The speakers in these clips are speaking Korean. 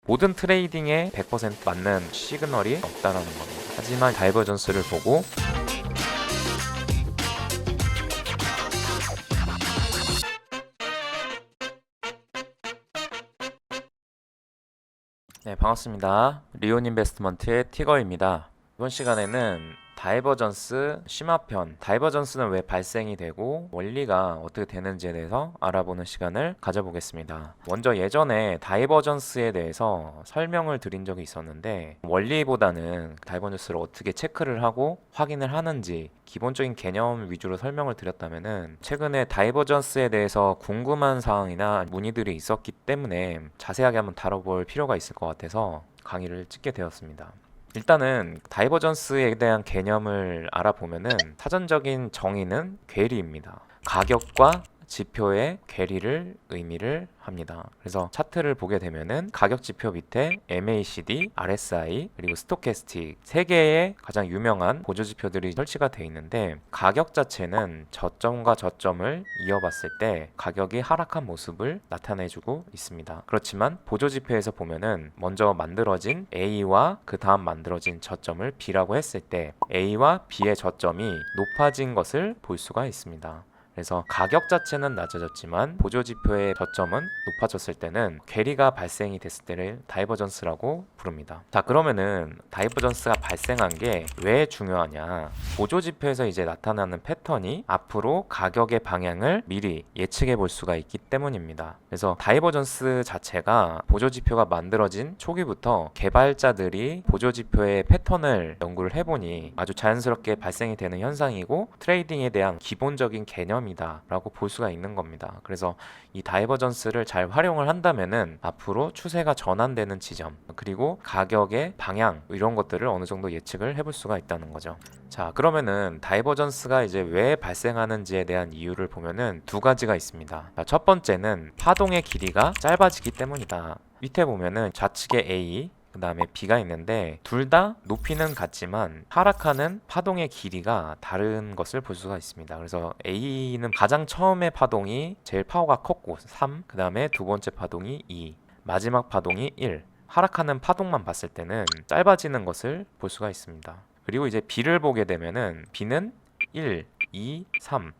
모든 트레이딩에 100% 맞는 시그널이 없다라는 겁니다. 하지만 다이버전스를 보고 네, 반갑습니다. 리온 인베스트먼트의 티거입니다. 이번 시간에는 다이버전스 심화편, 다이버전스는 왜 발생이 되고 원리가 어떻게 되는지에 대해서 알아보는 시간을 가져보겠습니다. 먼저 예전에 다이버전스에 대해서 설명을 드린 적이 있었는데 원리보다는 다이버전스를 어떻게 체크를 하고 확인을 하는지 기본적인 개념 위주로 설명을 드렸다면은 최근에 다이버전스에 대해서 궁금한 사항이나 문의들이 있었기 때문에 자세하게 한번 다뤄볼 필요가 있을 것 같아서 강의를 찍게 되었습니다. 일단은 다이버전스에 대한 개념을 알아보면은 사전적인 정의는 괴리입니다. 가격과 지표의 괴리를 의미를 합니다. 그래서 차트를 보게 되면은 가격 지표 밑에 MACD, RSI, 그리고 스토캐스틱 세 개의 가장 유명한 보조 지표들이 설치가 되어 있는데 가격 자체는 저점과 저점을 이어봤을 때 가격이 하락한 모습을 나타내주고 있습니다. 그렇지만 보조 지표에서 보면은 먼저 만들어진 A와 그 다음 만들어진 저점을 B라고 했을 때 A와 B의 저점이 높아진 것을 볼 수가 있습니다. 그래서 가격 자체는 낮아졌지만 보조 지표의 저점은 높아졌을 때는 괴리가 발생이 됐을 때를 다이버전스라고 부릅니다. 자, 그러면은 다이버전스가 발생한 게 왜 중요하냐? 보조 지표에서 이제 나타나는 패턴이 앞으로 가격의 방향을 미리 예측해 볼 수가 있기 때문입니다. 그래서 다이버전스 자체가 보조 지표가 만들어진 초기부터 개발자들이 보조 지표의 패턴을 연구를 해보니 아주 자연스럽게 발생이 되는 현상이고 트레이딩에 대한 기본적인 개념 라고 볼 수가 있는 겁니다. 그래서 이 다이버전스를 잘 활용을 한다면은 앞으로 추세가 전환되는 지점 그리고 가격의 방향 이런 것들을 어느 정도 예측을 해볼 수가 있다는 거죠. 자, 그러면은 다이버전스가 이제 왜 발생하는지에 대한 이유를 보면은 두 가지가 있습니다. 자, 첫 번째는 파동의 길이가 짧아지기 때문이다. 밑에 보면은 좌측에 A 그 다음에 B가 있는데 둘 다 높이는 같지만 하락하는 파동의 길이가 다른 것을 볼 수가 있습니다. 그래서 A는 가장 처음에 파동이 제일 파워가 컸고 3, 그 다음에 두 번째 파동이 2, 마지막 파동이 1. 하락하는 파동만 봤을 때는 짧아지는 것을 볼 수가 있습니다. 그리고 이제 B를 보게 되면은 B는 1, 2, 3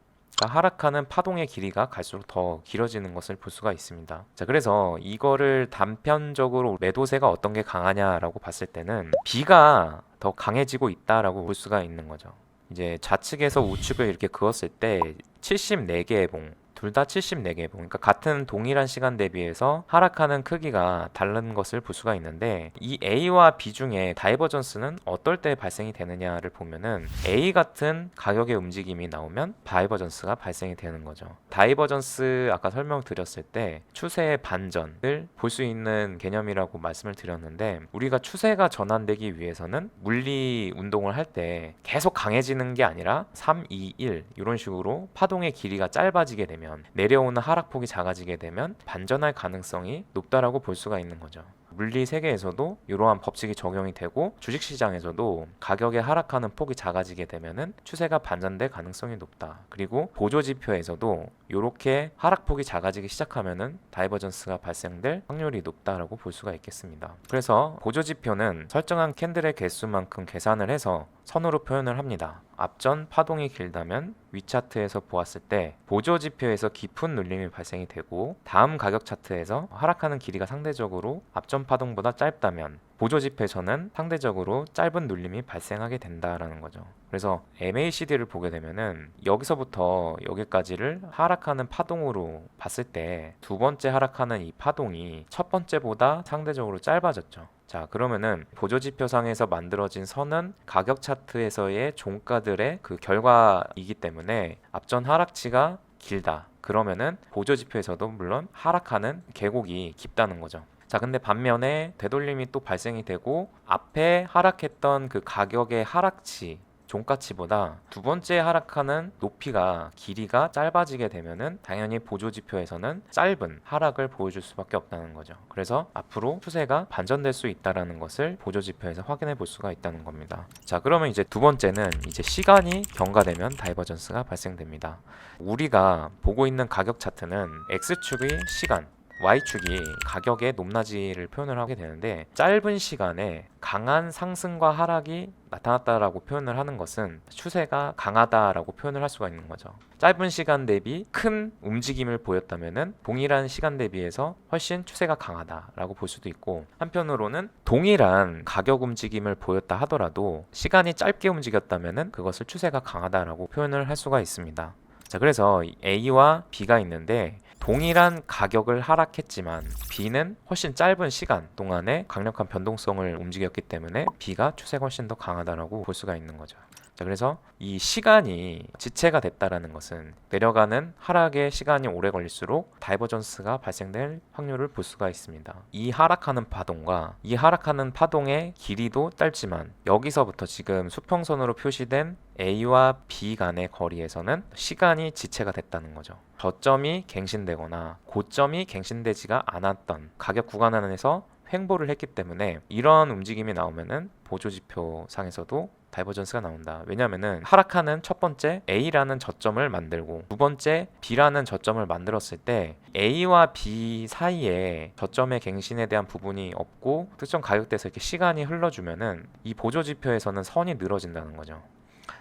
하락하는 파동의 길이가 갈수록 더 길어지는 것을 볼 수가 있습니다. 자, 그래서 이거를 단편적으로 매도세가 어떤 게 강하냐라고 봤을 때는 B가 더 강해지고 있다라고 볼 수가 있는 거죠. 이제 좌측에서 우측을 이렇게 그었을 때 74개의 봉 둘 다 74개의 봉, 그러니까 같은 동일한 시간 대비해서 하락하는 크기가 다른 것을 볼 수가 있는데 이 A와 B 중에 다이버전스는 어떨 때 발생이 되느냐를 보면은 A 같은 가격의 움직임이 나오면 다이버전스가 발생이 되는 거죠. 다이버전스 아까 설명드렸을 때 추세의 반전을 볼 수 있는 개념이라고 말씀을 드렸는데 우리가 추세가 전환되기 위해서는 물리 운동을 할 때 계속 강해지는 게 아니라 3, 2, 1 이런 식으로 파동의 길이가 짧아지게 되면 내려오는 하락폭이 작아지게 되면 반전할 가능성이 높다라고 볼 수가 있는 거죠. 물리 세계에서도 이러한 법칙이 적용이 되고 주식시장에서도 가격이 하락하는 폭이 작아지게 되면은 추세가 반전될 가능성이 높다. 그리고 보조지표에서도 이렇게 하락폭이 작아지기 시작하면은 다이버전스가 발생될 확률이 높다라고 볼 수가 있겠습니다. 그래서 보조지표는 설정한 캔들의 개수만큼 계산을 해서 선으로 표현을 합니다. 앞전 파동이 길다면 위차트에서 보았을 때 보조지표에서 깊은 눌림이 발생이 되고 다음 가격 차트에서 하락하는 길이가 상대적으로 앞전 파동보다 짧다면 보조지표에서는 상대적으로 짧은 눌림이 발생하게 된다라는 거죠. 그래서 MACD를 보게 되면은 여기서부터 여기까지를 하락하는 파동으로 봤을 때 두 번째 하락하는 이 파동이 첫 번째보다 상대적으로 짧아졌죠. 자, 그러면은 보조지표상에서 만들어진 선은 가격 차트에서의 종가들의 그 결과이기 때문에 앞전 하락치가 길다. 그러면은 보조지표에서도 물론 하락하는 계곡이 깊다는 거죠. 자, 근데 반면에 되돌림이 또 발생이 되고 앞에 하락했던 그 가격의 하락치 종가치보다 두 번째 하락하는 높이가 길이가 짧아지게 되면은 당연히 보조지표에서는 짧은 하락을 보여줄 수밖에 없다는 거죠. 그래서 앞으로 추세가 반전될 수 있다는 것을 보조지표에서 확인해 볼 수가 있다는 겁니다. 자, 그러면 이제 두 번째는 이제 시간이 경과되면 다이버전스가 발생됩니다. 우리가 보고 있는 가격 차트는 X축의 시간, Y축이 가격의 높낮이를 표현을 하게 되는데, 짧은 시간에 강한 상승과 하락이 나타났다라고 표현을 하는 것은 추세가 강하다라고 표현을 할 수가 있는 거죠. 짧은 시간 대비 큰 움직임을 보였다면은 동일한 시간 대비해서 훨씬 추세가 강하다라고 볼 수도 있고, 한편으로는 동일한 가격 움직임을 보였다 하더라도 시간이 짧게 움직였다면은 그것을 추세가 강하다라고 표현을 할 수가 있습니다. 자, 그래서 A와 B가 있는데 동일한 가격을 하락했지만 B는 훨씬 짧은 시간 동안에 강력한 변동성을 움직였기 때문에 B가 추세가 훨씬 더 강하다라고 볼 수가 있는 거죠. 자, 그래서 이 시간이 지체가 됐다라는 것은 내려가는 하락의 시간이 오래 걸릴수록 다이버전스가 발생될 확률을 볼 수가 있습니다. 이 하락하는 파동과 이 하락하는 파동의 길이도 짧지만 여기서부터 지금 수평선으로 표시된 A와 B 간의 거리에서는 시간이 지체가 됐다는 거죠. 저점이 갱신되거나 고점이 갱신되지가 않았던 가격 구간 안에서 횡보를 했기 때문에 이런 움직임이 나오면은 보조지표 상에서도 다이버전스가 나온다. 왜냐면은 하락하는 첫 번째 A라는 저점을 만들고 두 번째 B라는 저점을 만들었을 때 A와 B 사이에 저점의 갱신에 대한 부분이 없고 특정 가격대에서 이렇게 시간이 흘러주면은 이 보조지표에서는 선이 늘어진다는 거죠.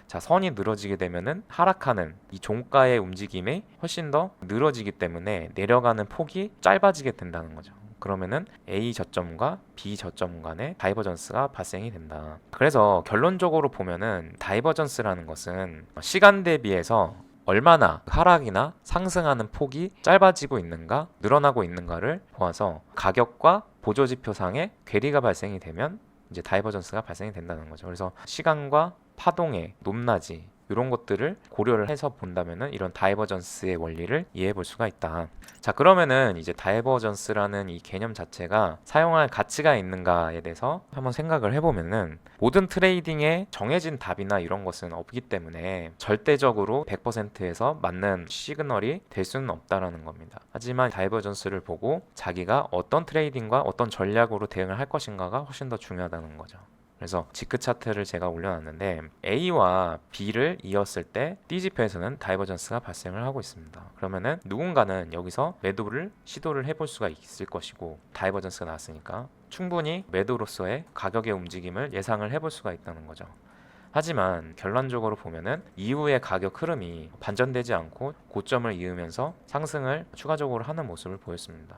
자, 선이 늘어지게 되면은 하락하는 이 종가의 움직임이 훨씬 더 늘어지기 때문에 내려가는 폭이 짧아지게 된다는 거죠. 그러면은 A 저점과 B 저점 간에 다이버전스가 발생이 된다. 그래서 결론적으로 보면은 다이버전스라는 것은 시간 대비해서 얼마나 하락이나 상승하는 폭이 짧아지고 있는가, 늘어나고 있는가를 보아서 가격과 보조지표상의 괴리가 발생이 되면 이제 다이버전스가 발생이 된다는 거죠. 그래서 시간과 파동의 높낮이 이런 것들을 고려를 해서 본다면은 이런 다이버전스의 원리를 이해해 볼 수가 있다. 자, 그러면은 이제 다이버전스라는 이 개념 자체가 사용할 가치가 있는가에 대해서 한번 생각을 해보면은 모든 트레이딩에 정해진 답이나 이런 것은 없기 때문에 절대적으로 100%에서 맞는 시그널이 될 수는 없다라는 겁니다. 하지만 다이버전스를 보고 자기가 어떤 트레이딩과 어떤 전략으로 대응을 할 것인가가 훨씬 더 중요하다는 거죠. 그래서 지크 차트를 제가 올려놨는데 A와 B를 이었을 때 D지표에서는 다이버전스가 발생을 하고 있습니다. 그러면은 누군가는 여기서 매도를 시도를 해볼 수가 있을 것이고 다이버전스가 나왔으니까 충분히 매도로서의 가격의 움직임을 예상을 해볼 수가 있다는 거죠. 하지만 결론적으로 보면은 이후의 가격 흐름이 반전되지 않고 고점을 이으면서 상승을 추가적으로 하는 모습을 보였습니다.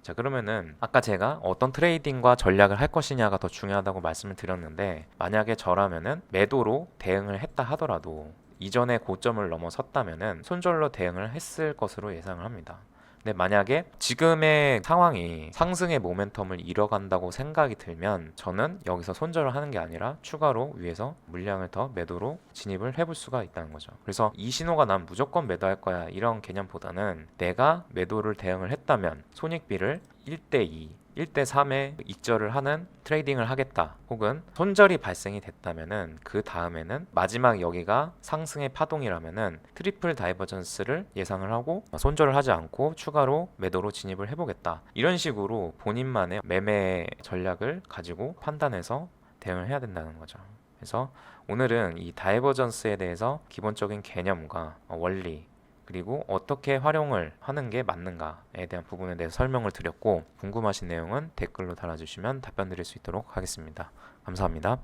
자, 그러면은 아까 제가 어떤 트레이딩과 전략을 할 것이냐가 더 중요하다고 말씀을 드렸는데, 만약에 저라면은 매도로 대응을 했다 하더라도 이전의 고점을 넘어섰다면은 손절로 대응을 했을 것으로 예상을 합니다. 근데 만약에 지금의 상황이 상승의 모멘텀을 잃어간다고 생각이 들면 저는 여기서 손절을 하는 게 아니라 추가로 위에서 물량을 더 매도로 진입을 해볼 수가 있다는 거죠. 그래서 이 신호가 난 무조건 매도할 거야 이런 개념보다는 내가 매도를 대응을 했다면 손익비를 1대2 1대3에 익절을 하는 트레이딩을 하겠다, 혹은 손절이 발생이 됐다면은 그 다음에는 마지막 여기가 상승의 파동이라면은 트리플 다이버전스를 예상을 하고 손절을 하지 않고 추가로 매도로 진입을 해보겠다, 이런 식으로 본인만의 매매 전략을 가지고 판단해서 대응을 해야 된다는 거죠. 그래서 오늘은 이 다이버전스에 대해서 기본적인 개념과 원리, 그리고 어떻게 활용을 하는 게 맞는가에 대한 부분에 대해서 설명을 드렸고, 궁금하신 내용은 댓글로 달아주시면 답변 드릴 수 있도록 하겠습니다. 감사합니다.